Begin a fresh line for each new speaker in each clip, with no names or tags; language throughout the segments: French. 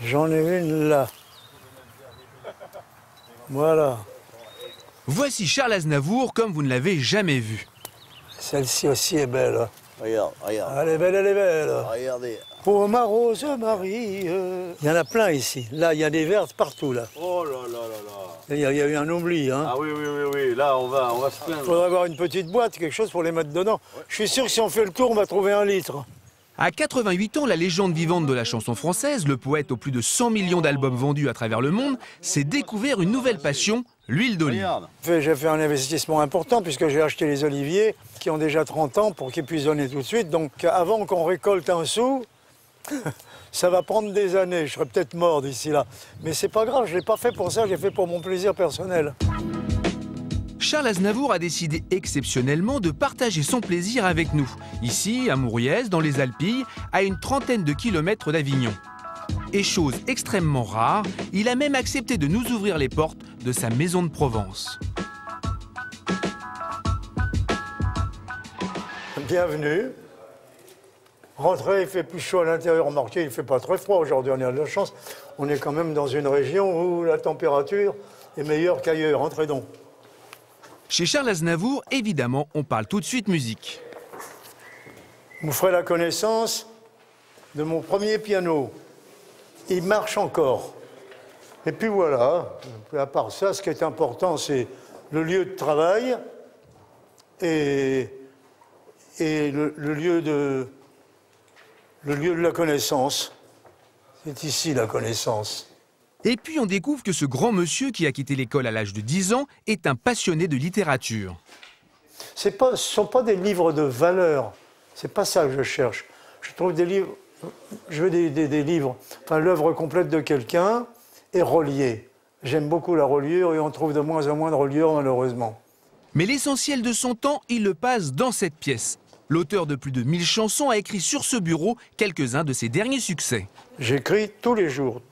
J'en ai une là. Voilà.
Voici Charles Aznavour comme vous ne l'avez jamais vu.
Celle-ci aussi est belle. Hein.
Regarde, regarde.
Elle est belle, elle est belle.
Regardez.
Pour ma rose Marie. Il y en a plein ici. Là, il y a des vertes partout, là.
Oh là là là là.
Il y a eu un oubli, hein.
Ah oui, oui, oui, oui. Là, on va se
Il
plaindre.
faudrait avoir une petite boîte, quelque chose pour les mettre dedans. Je suis sûr que si on fait le tour, on va trouver 1 litre.
À 88 ans, la légende vivante de la chanson française, le poète aux plus de 100 millions d'albums vendus à travers le monde, s'est découvert une nouvelle passion, l'huile d'olive.
Regarde.
J'ai fait un investissement important puisque j'ai acheté les oliviers qui ont déjà 30 ans pour qu'ils puissent donner tout de suite. Donc avant qu'on récolte un sou, ça va prendre des années. Je serai peut-être mort d'ici là. Mais c'est pas grave, je ne l'ai pas fait pour ça, j'ai fait pour mon plaisir personnel.
Charles Aznavour a décidé exceptionnellement de partager son plaisir avec nous, ici à Mouriez, dans les Alpilles, à une trentaine de kilomètres d'Avignon. Et chose extrêmement rare, il a même accepté de nous ouvrir les portes de sa maison de Provence.
Bienvenue. Rentrez, il fait plus chaud à l'intérieur. Remarquez, il ne fait pas très froid aujourd'hui, on a de la chance. On est quand même dans une région où la température est meilleure qu'ailleurs. Entrez donc.
Chez Charles Aznavour, évidemment, on parle tout de suite musique.
Vous ferez la connaissance de mon premier piano. Il marche encore. Et puis voilà, à part ça, ce qui est important, c'est le lieu de travail et le lieu de la connaissance. C'est ici la connaissance.
Et puis on découvre que ce grand monsieur qui a quitté l'école à l'âge de 10 ans est un passionné de littérature.
Ce ne sont pas des livres de valeur, c'est pas ça que je cherche. Je trouve des livres, je veux des livres, enfin l'œuvre complète de quelqu'un est reliée. J'aime beaucoup la reliure et on trouve de moins en moins de reliures malheureusement.
Mais l'essentiel de son temps, il le passe dans cette pièce. L'auteur de plus de 1000 chansons a écrit sur ce bureau quelques-uns de ses derniers succès.
J'écris tous les jours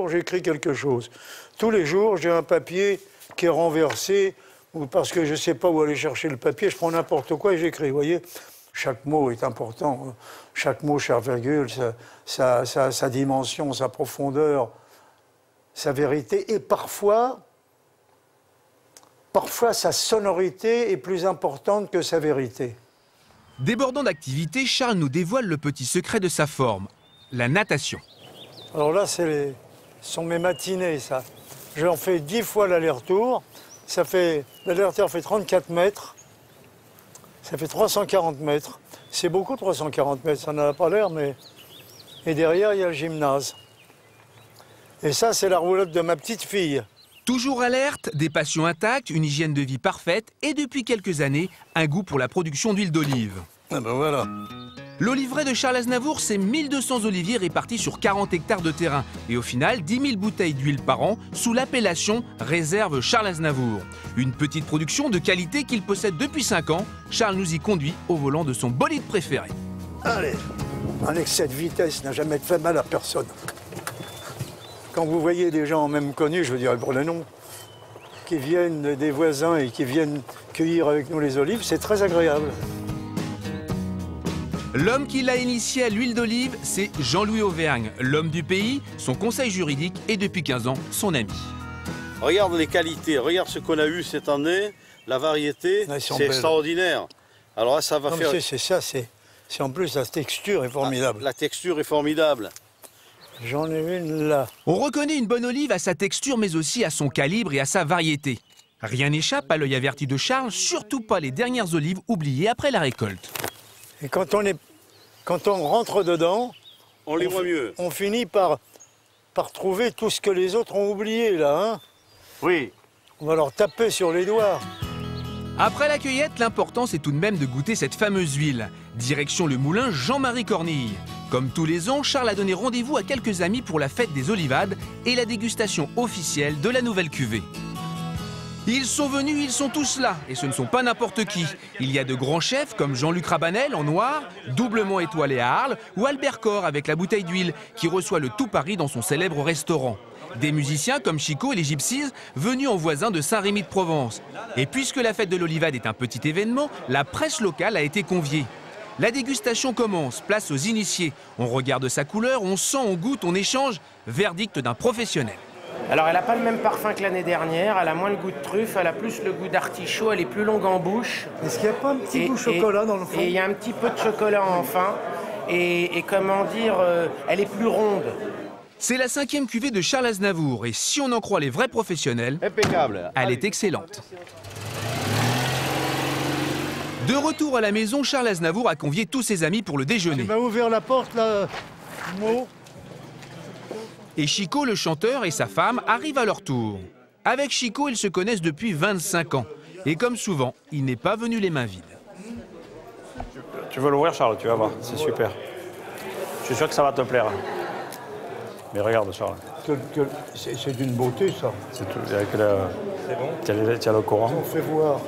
j'écris quelque chose. Tous les jours j'ai un papier qui est renversé ou parce que je ne sais pas où aller chercher le papier, je prends n'importe quoi et j'écris, vous voyez. Chaque mot est important, chaque mot, chaque virgule, sa dimension, sa profondeur, sa vérité et parfois sa sonorité est plus importante que sa vérité.
Débordant d'activité, Charles nous dévoile le petit secret de sa forme, la natation.
Alors là, ce sont mes matinées, ça. J'en fais 10 fois l'aller-retour. L'aller-retour fait 34 mètres. Ça fait 340 mètres. C'est beaucoup, 340 mètres, ça n'a pas l'air, mais... Et derrière, il y a le gymnase. Et ça, c'est la roulotte de ma petite fille.
Toujours alerte, des passions intactes, une hygiène de vie parfaite et depuis quelques années, un goût pour la production d'huile d'olive.
Ah ben voilà.
L'oliveraie de Charles Aznavour, c'est 1200 oliviers répartis sur 40 hectares de terrain. Et au final, 10 000 bouteilles d'huile par an sous l'appellation Réserve Charles Aznavour. Une petite production de qualité qu'il possède depuis 5 ans. Charles nous y conduit au volant de son bolide préféré.
Allez, un excès de vitesse n'a jamais fait mal à personne. Quand vous voyez des gens même connus, je veux dire pour le nom, qui viennent des voisins et qui viennent cueillir avec nous les olives, c'est très agréable.
L'homme qui l'a initié à l'huile d'olive, c'est Jean-Louis Auvergne, l'homme du pays, son conseil juridique et depuis 15 ans, son ami.
Regarde les qualités, regarde ce qu'on a eu cette année, la variété, c'est extraordinaire. Alors là, ça va faire...
C'est ça, c'est en plus la texture est formidable.
La texture est formidable.
J'en ai une là.
On reconnaît une bonne olive à sa texture, mais aussi à son calibre et à sa variété. Rien n'échappe à l'œil averti de Charles, surtout pas les dernières olives oubliées après la récolte.
Et quand on rentre dedans,
on les voit mieux.
On finit par trouver tout ce que les autres ont oublié là. Hein.
Oui.
On va leur taper sur les doigts.
Après la cueillette, l'important c'est tout de même de goûter cette fameuse huile. Direction le moulin Jean-Marie Cornille. Comme tous les ans, Charles a donné rendez-vous à quelques amis pour la fête des olivades et la dégustation officielle de la nouvelle cuvée. Ils sont venus, ils sont tous là, et ce ne sont pas n'importe qui. Il y a de grands chefs comme Jean-Luc Rabanel en noir, doublement étoilé à Arles, ou Albert Corre avec la bouteille d'huile, qui reçoit le tout Paris dans son célèbre restaurant. Des musiciens comme Chico et les Gypsies, venus en voisin de Saint-Rémy de Provence. Et puisque la fête de l'olivade est un petit événement, la presse locale a été conviée. La dégustation commence, place aux initiés. On regarde sa couleur, on sent, on goûte, on échange. Verdict d'un professionnel.
Alors elle n'a pas le même parfum que l'année dernière, elle a moins le goût de truffe, elle a plus le goût d'artichaut, elle est plus longue en bouche.
Est-ce qu'il n'y a pas un petit goût chocolat dans le fond?
Et il y a un petit peu de chocolat en fin. Et comment dire, elle est plus ronde.
C'est la 5e cuvée de Charles Aznavour et si on en croit les vrais professionnels,
impeccable.
Elle est excellente. De retour à la maison, Charles Aznavour a convié tous ses amis pour le déjeuner.
Il m'a ouvert la porte là, Mo.
Et Chico, le chanteur, et sa femme arrivent à leur tour. Avec Chico, ils se connaissent depuis 25 ans. Et comme souvent, il n'est pas venu les mains vides.
Tu veux l'ouvrir, Charles? Tu vas voir, c'est super. Je suis sûr que ça va te plaire. Mais regarde, Charles.
C'est d'une beauté, ça.
C'est tout. C'est bon. Tu as le Coran.
On fait voir.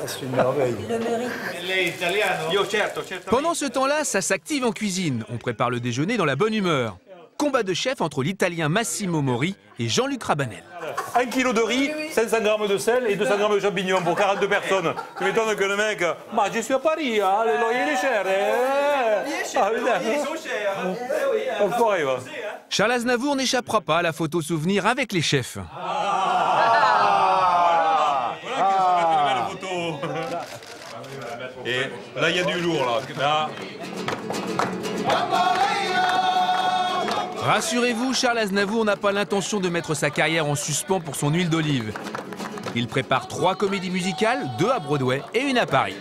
C'est une merveille.
Pendant ce temps-là, ça s'active en cuisine. On prépare le déjeuner dans la bonne humeur. Combat de chef entre l'Italien Massimo Mori et Jean-Luc Rabanel.
1 kilo de riz, 500 grammes de sel et 200 grammes de champignons pour 42 personnes. Tu m'étonnes que le mec... Ma, je suis à Paris, hein, le loyer il est cher. Ils sont chers.
Charles Aznavour n'échappera pas à la photo souvenir avec les chefs.
Et là, il y a du lourd, là.
Rassurez-vous, Charles Aznavour n'a pas l'intention de mettre sa carrière en suspens pour son huile d'olive. Il prépare 3 comédies musicales, 2 à Broadway et 1 à Paris.